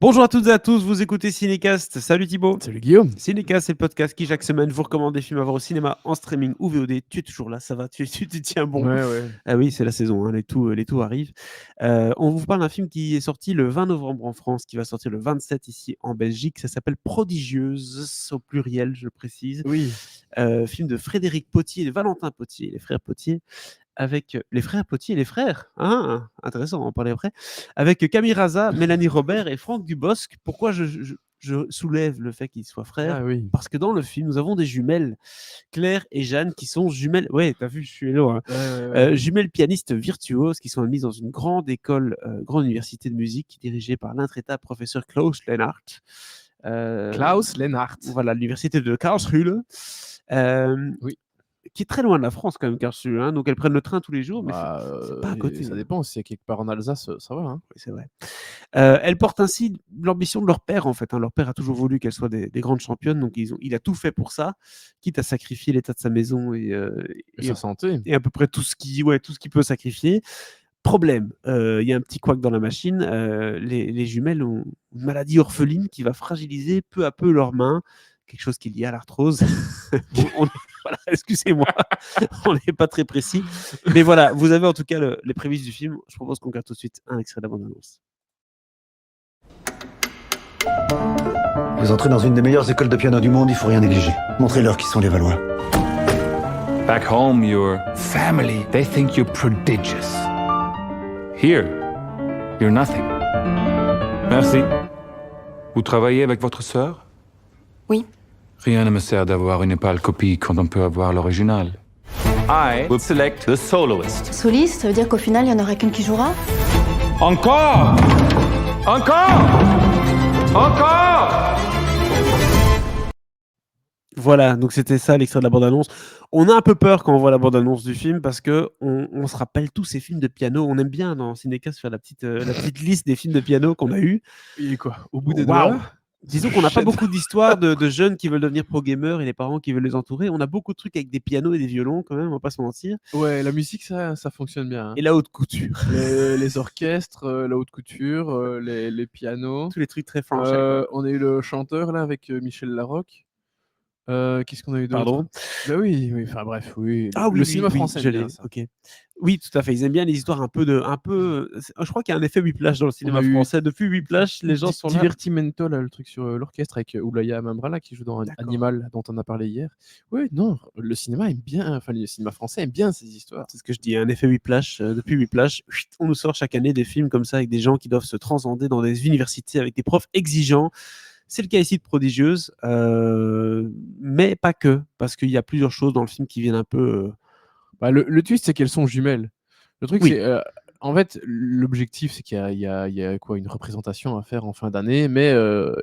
Bonjour à toutes et à tous, vous écoutez Cinécast. Salut Thibaut. Salut Guillaume. Cinécast, c'est le podcast qui chaque semaine vous recommande des films à voir au cinéma, en streaming ou VOD. Tu es toujours là, ça va, tu tiens bon. Ouais. Ah oui, c'est la saison, hein, les tours arrivent. On vous parle d'un film qui est sorti le 20 novembre en France, qui va sortir le 27 ici en Belgique. Ça s'appelle Prodigieuse, au pluriel, je précise. Oui. Film de Frédéric Potier et de Valentin Potier, les frères Potier. Avec les frères Potier, les frères, intéressant, on va en parler après, avec Camille Raza, Mélanie Robert et Franck Dubosc. Pourquoi je soulève le fait qu'ils soient frères? Ah oui. Parce que dans le film, nous avons des jumelles, Claire et Jeanne, qui sont jumelles. Ouais, t'as vu, je suis hello. Hein. Ouais. Jumelles pianistes virtuoses qui sont admises dans une grande école, grande université de musique dirigée par l'intraitable professeur Klaus Lennart. Klaus Lennart. Voilà, l'université de Karlsruhe. Oui. Qui est très loin de la France quand même, Karlsruhe. Hein, donc elles prennent le train tous les jours, mais Bah, c'est pas à côté. ça dépend. Si c'est quelque part en Alsace, ça va. Hein. Oui, c'est vrai. Elles portent ainsi l'ambition de leur père, en fait. Hein. Leur père a toujours voulu qu'elles soient des grandes championnes, donc il a tout fait pour ça, quitte à sacrifier l'état de sa maison Et sa santé. et à peu près tout ce qu'il peut sacrifier. Problème, il y a un petit couac dans la machine. Les jumelles ont une maladie orpheline qui va fragiliser peu à peu leurs mains, quelque chose qui est lié à l'arthrose. Voilà, excusez-moi, on n'est pas très précis. Mais voilà, vous avez en tout cas les prémices du film. Je propose qu'on regarde tout de suite un extrait de la bande-annonce. Vous entrez dans une des meilleures écoles de piano du monde, il faut rien négliger. Montrez-leur qui sont les Valois. Back home, your family, they think you're prodigious. Here, you're nothing. Merci. Vous travaillez avec votre sœur? Oui. Rien ne me sert d'avoir une pâle copie quand on peut avoir l'original. I will select the soloist. Soliste, ça veut dire qu'au final, il n'y en aura qu'une qui jouera? Encore! Encore! Voilà, donc c'était ça l'extrait de la bande-annonce. On a un peu peur quand on voit la bande-annonce du film parce que on se rappelle tous ces films de piano. On aime bien dans Cinécast faire la petite liste des films de piano qu'on a eu. Et quoi? Au bout des Waouh. doigts. Disons qu'on n'a pas beaucoup d'histoires de jeunes qui veulent devenir pro-gamers et les parents qui veulent les entourer. On a beaucoup de trucs avec des pianos et des violons quand même, on va pas se mentir. Ouais, la musique, ça fonctionne bien. Hein. Et la haute couture. Les orchestres, la haute couture, les pianos. Tous les trucs très franchés. On a eu le chanteur là avec Michel Larocque. Qu'est-ce qu'on a eu d'autre? Pardon? Bah oui, enfin bref, oui. Ah oui, le cinéma français, je bien, l'ai. ça. Ok. Oui, tout à fait. Ils aiment bien les histoires un peu. Je crois qu'il y a un effet Whiplash dans le cinéma français. Depuis Whiplash, les gens sont là. Divertimento, là, le truc sur l'orchestre avec Oulaya Mamrala qui joue dans Animal, dont on a parlé hier. Oui, non, le cinéma aime bien, enfin le cinéma français aime bien ces histoires. C'est ce que je dis, un effet Whiplash. Depuis Whiplash, on nous sort chaque année des films comme ça avec des gens qui doivent se transcender dans des universités avec des profs exigeants. C'est le cas ici de Prodigieuse, mais pas que, parce qu'il y a plusieurs choses dans le film qui viennent un peu. Bah, le twist, c'est qu'elles sont jumelles. Le truc, Oui. c'est. En fait, l'objectif, c'est qu'il y a quoi, une représentation à faire en fin d'année, mais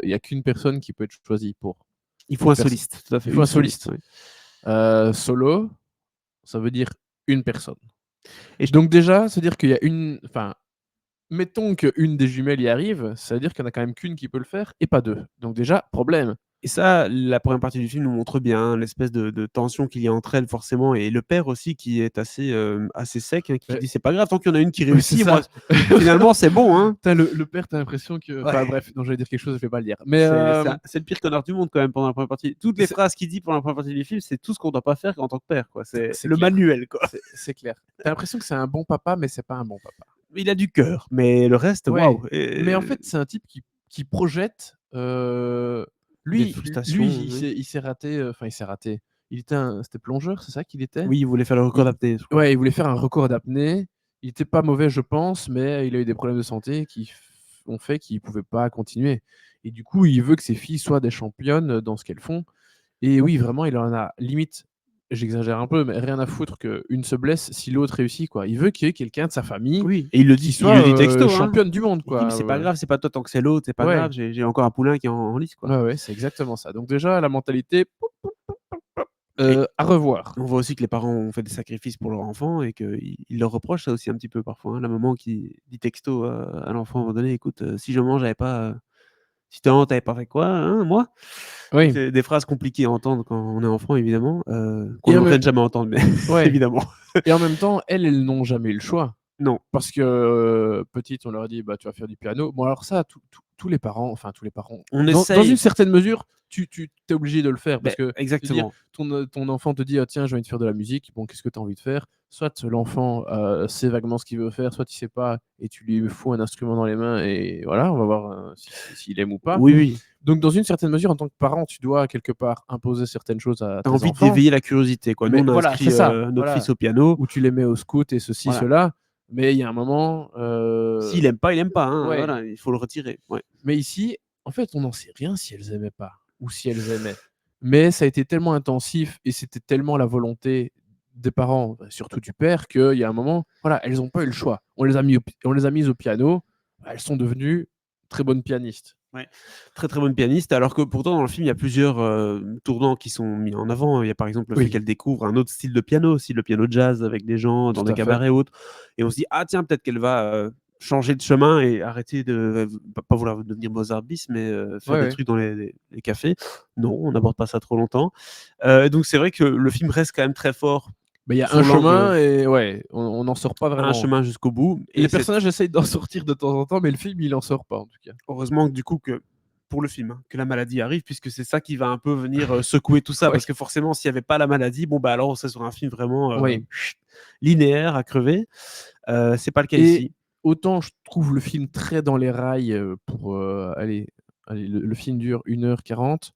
il n'y a qu'une personne qui peut être choisie pour. Il faut un soliste, tout à fait. Il faut un soliste. Oui. Solo, ça veut dire une personne. Et donc, déjà, ça veut dire qu'il y a une. Enfin, mettons qu'une des jumelles y arrive, ça veut dire qu'il n'y en a quand même qu'une qui peut le faire et pas deux. Donc, déjà, problème. Et ça, la première partie du film nous montre bien l'espèce de tension qu'il y a entre elles, forcément. Et le père aussi, qui est assez sec, hein, qui dit c'est pas grave, tant qu'il y en a une qui réussit, moi, finalement, c'est bon. Hein. Le père, t'as l'impression que. Enfin, bref, non, j'allais dire quelque chose, je vais pas le dire. Mais c'est le pire connard du monde, quand même, pendant la première partie. Toutes les phrases qu'il dit pendant la première partie du film, c'est tout ce qu'on doit pas faire en tant que père. Quoi. C'est le clair. manuel. Quoi. C'est clair. T'as l'impression que c'est un bon papa, mais c'est pas un bon papa. Il a du cœur, mais le reste, waouh. Mais en fait, c'est un type qui projette. Lui, il s'est raté. Enfin, il s'est raté. C'était plongeur, c'est ça qu'il était? Oui, il voulait faire le record d'apnée. Ouais, il voulait faire un record d'apnée. Il était pas mauvais, je pense, mais il a eu des problèmes de santé qui ont fait qu'il pouvait pas continuer. Et du coup, il veut que ses filles soient des championnes dans ce qu'elles font. Et oui, vraiment, il en a limite. J'exagère un peu, mais rien à foutre qu'une se blesse si l'autre réussit, quoi. Il veut qu'il y ait quelqu'un de sa famille et il le dit, soit il le dit texto, championne du monde, quoi. C'est pas grave, c'est pas toi tant que c'est l'autre, c'est pas grave, j'ai encore un poulain qui est en lice, quoi. Ouais, c'est exactement ça. Donc déjà, la mentalité, à revoir. On voit aussi que les parents ont fait des sacrifices pour leur enfant et qu'ils leur reprochent ça aussi un petit peu parfois. Hein. La maman qui dit texto à l'enfant à un moment donné, écoute, si je mange, j'avais pas... Si t'avais pas fait quoi, hein, moi? Oui. C'est des phrases compliquées à entendre quand on est enfant, évidemment, qu'on n'entend jamais entendre, mais évidemment. Et en même temps, elles n'ont jamais eu le choix. Non. Parce que petite, on leur dit, bah, tu vas faire du piano. Bon, alors ça, tout tous les parents, On dans essaye. une certaine mesure, tu es obligé de le faire parce Ben, que exactement. ton enfant te dit ah, tiens, j'ai envie de faire de la musique. Bon, qu'est-ce que tu as envie de faire? Soit l'enfant sait vaguement ce qu'il veut faire, soit il sait pas et tu lui fous un instrument dans les mains et voilà, on va voir s'il aime ou pas. Oui, oui. Donc, dans une certaine mesure, en tant que parent, tu dois quelque part imposer certaines choses à T'as tes envie enfants. d'éveiller la curiosité, quoi. Nous, Mais on a voilà, inscrit c'est ça. notre Voilà. fils au piano. Où tu les mets au scout et ceci, Voilà. cela. Mais il y a un moment. S'il aime pas, il aime pas. Hein. Ouais. Voilà, il faut le retirer. Ouais. Mais ici, en fait, on n'en sait rien si elles aimaient pas ou si elles aimaient. Mais ça a été tellement intensif et c'était tellement la volonté des parents, surtout du père, qu'il y a un moment, voilà, elles n'ont pas eu le choix. On les a mises au piano. Elles sont devenues très bonnes pianistes. Très très bonne pianiste, alors que pourtant dans le film il y a plusieurs tournants qui sont mis en avant. Il y a par exemple le Oui. fait qu'elle découvre un autre style de piano aussi, le piano jazz avec des gens dans Tout des à fait. cabarets et autres. Et on se dit ah tiens peut-être qu'elle va changer de chemin et arrêter de pas vouloir devenir Mozart bis, mais faire des trucs dans les cafés. Non, on n'aborde pas ça trop longtemps. Donc c'est vrai que le film reste quand même très fort. Mais il y a sur un l'angle- chemin et ouais, on n'en sort pas vraiment. un chemin jusqu'au bout. Et les c'est- personnages essayent d'en sortir de temps en temps, mais le film, il en sort pas en tout cas. Heureusement que du coup que pour le film, hein, que la maladie arrive, puisque c'est ça qui va un peu venir secouer tout ça, Ouais. parce que forcément, s'il n'y avait pas la maladie, bon bah alors on serait sur un film vraiment Oui. linéaire à crever. C'est pas le cas Et ici. autant je trouve le film très dans les rails pour allez, le film dure 1h40.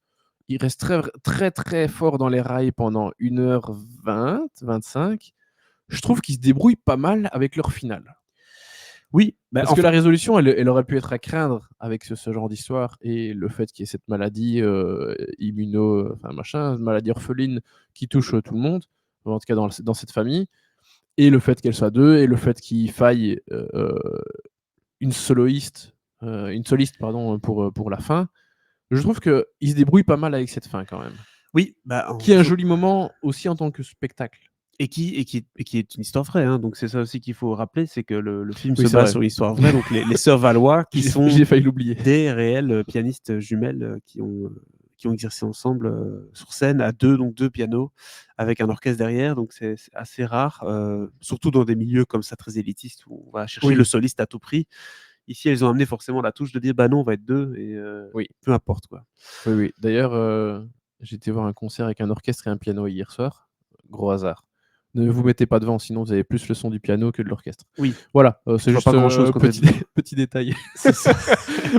Il reste très, très, très fort dans les rails pendant 1h20, 25. Je trouve qu'ils se débrouillent pas mal avec leur finale. Oui, bah, Parce que la résolution, elle aurait pu être à craindre avec ce genre d'histoire et le fait qu'il y ait cette maladie maladie orpheline qui touche tout le monde, en tout cas dans cette famille, et le fait qu'elle soit deux, et le fait qu'il faille une soliste pour la fin. Je trouve qu'il se débrouille pas mal avec cette fin quand même. oui, bah, Qui est un joli moment aussi en tant que spectacle. et qui est une histoire vraie. Hein. Donc c'est ça aussi qu'il faut rappeler, c'est que le film Oui, se c'est base vrai. sur une histoire vraie. Donc les sœurs Valois, qui sont J'ai failli l'oublier. des réelles pianistes jumelles qui ont exercé ensemble sur scène à deux, donc deux pianos avec un orchestre derrière. Donc c'est assez rare, surtout dans des milieux comme ça très élitistes où on va chercher Oui. le soliste à tout prix. Ici, elles ont amené forcément la touche de dire bah non, on va être deux et Oui. peu importe quoi. Oui, oui. D'ailleurs, j'ai été voir un concert avec un orchestre et un piano hier soir. Gros hasard. Ne vous mettez pas devant, sinon vous avez plus le son du piano que de l'orchestre. Oui. Voilà, c'est vois juste pas grand-chose quand petit détail.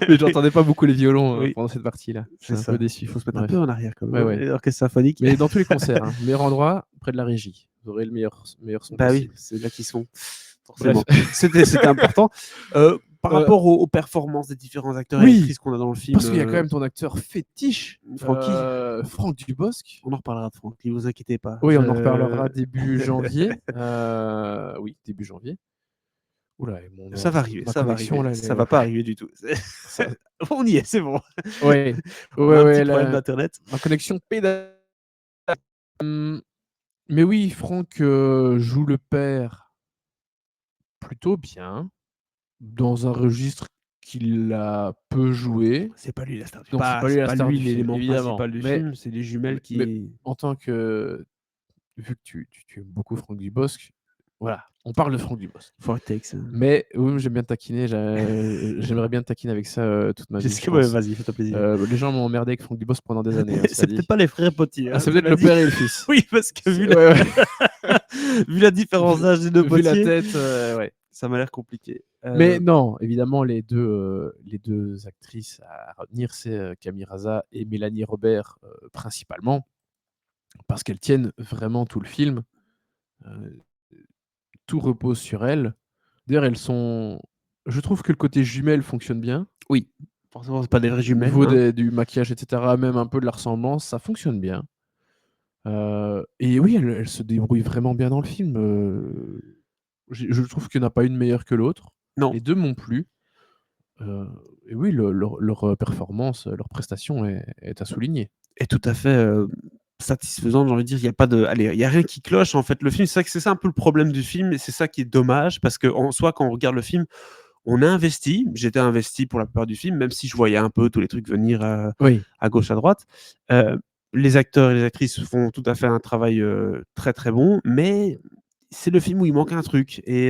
Mais j'entendais pas beaucoup les violons Oui. pendant cette partie-là. C'est C'est un ça. peu déçu. Il faut se mettre Bref. un peu en arrière quand Ouais, même. ouais. L'orchestre symphonique. Mais dans tous les concerts, hein. Meilleur endroit, près de la régie. Vous aurez le meilleur son Bah oui, possible. c'est là qu'ils sont. Forcément. Bref. C'était important. Par rapport aux performances des différents acteurs et Oui, actrices qu'on a dans le film. Parce qu'il y a quand même ton acteur fétiche, Francky. Franck Dubosc. On en reparlera de Franck, ne vous inquiétez pas. Oui, on en reparlera début janvier. Oui, début janvier. Oula, Ça va arriver, ma ça va connexion, arriver. là, Ça va pas arriver du tout. On y est, c'est bon. Ouais, On a un petit ouais, problème d'internet. ma connexion pédale. Mais oui, Franck joue le père plutôt bien, dans un registre qu'il a peu joué. C'est pas lui la star du Non, c'est pas lui la star du film, l'élément évidemment. principal du Mais- film, c'est les jumelles qui. mais- En tant que... Vu que tu aimes beaucoup Franck Dubosc, voilà, on parle de Franck Dubosc. For takes. Mais oui, j'aime bien te taquiner, j'aimerais bien te taquiner avec ça toute ma vie. je Ouais, pense. vas-y, fais-toi plaisir. Les gens m'ont emmerdé avec Franck Dubosc pendant des années. C'est peut-être pas les frères Potier. C'est peut-être le père et le fils. Oui, parce que vu, Ouais, ouais. vu la différence d'âge des deux Vu la Potier, tête, ouais. ça m'a l'air compliqué. Mais non, évidemment, les deux actrices à retenir, c'est Camille Raza et Mélanie Robert principalement, parce qu'elles tiennent vraiment tout le film. Tout repose sur elles. D'ailleurs, je trouve que le côté jumelle fonctionne bien. Oui, forcément, c'est pas des vraies Au jumelles. niveau hein. du maquillage, etc., même un peu de la ressemblance, ça fonctionne bien. Et oui, elles se débrouillent vraiment bien dans le film. Je trouve qu'il n'y en a pas une meilleure que l'autre. Non. Les deux m'ont plu. Et oui, leur performance, leur prestation est à souligner. Et tout à fait satisfaisante, j'ai envie de dire. Il y a pas de, allez, il y a rien qui cloche en fait. Le film, c'est ça un peu le problème du film, et c'est ça qui est dommage parce que en soi, quand on regarde le film, on a investi. J'étais investi pour la plupart du film, même si je voyais un peu tous les trucs venir Oui. à gauche, à droite. Les acteurs et les actrices font tout à fait un travail très très bon, mais c'est le film où il manque un truc. Et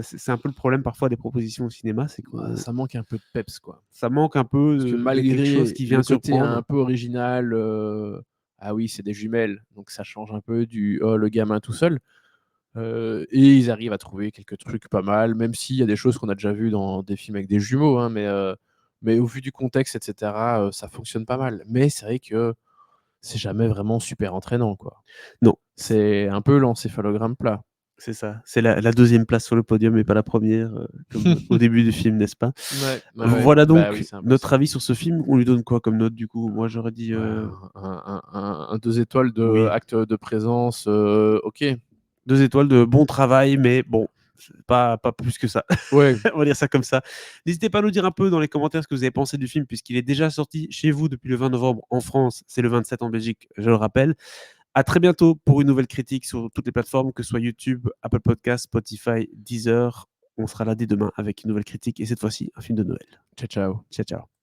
c'est un peu le problème parfois des propositions au cinéma, c'est que Ça manque un peu de peps, quoi. ça manque un peu Parce que de malgré quelque chose qui vient le côté surprendre. un peu original, ah oui, c'est des jumelles, donc ça change un peu du oh, le gamin tout seul. Et ils arrivent à trouver quelques trucs pas mal, même s'il y a des choses qu'on a déjà vues dans des films avec des jumeaux, hein, mais au vu du contexte, etc., ça fonctionne pas mal. Mais c'est vrai que c'est jamais vraiment super entraînant, quoi. Non. C'est un peu l'encéphalogramme plat. C'est ça. C'est la deuxième place sur le podium et pas la première, comme au début du film, n'est-ce pas? Voilà donc oui, c'est un peu notre ça. avis sur ce film. On lui donne quoi comme note du coup? Moi j'aurais dit Ouais, un 2 étoiles de oui. acte de présence, ok. 2 étoiles de bon travail, mais bon, pas plus que ça. Ouais. On va dire ça comme ça. N'hésitez pas à nous dire un peu dans les commentaires ce que vous avez pensé du film, puisqu'il est déjà sorti chez vous depuis le 20 novembre en France. C'est le 27 en Belgique, je le rappelle. À très bientôt pour une nouvelle critique sur toutes les plateformes, que ce soit YouTube, Apple Podcasts, Spotify, Deezer. On sera là dès demain avec une nouvelle critique et cette fois-ci un film de Noël. Ciao, ciao. Ciao, ciao.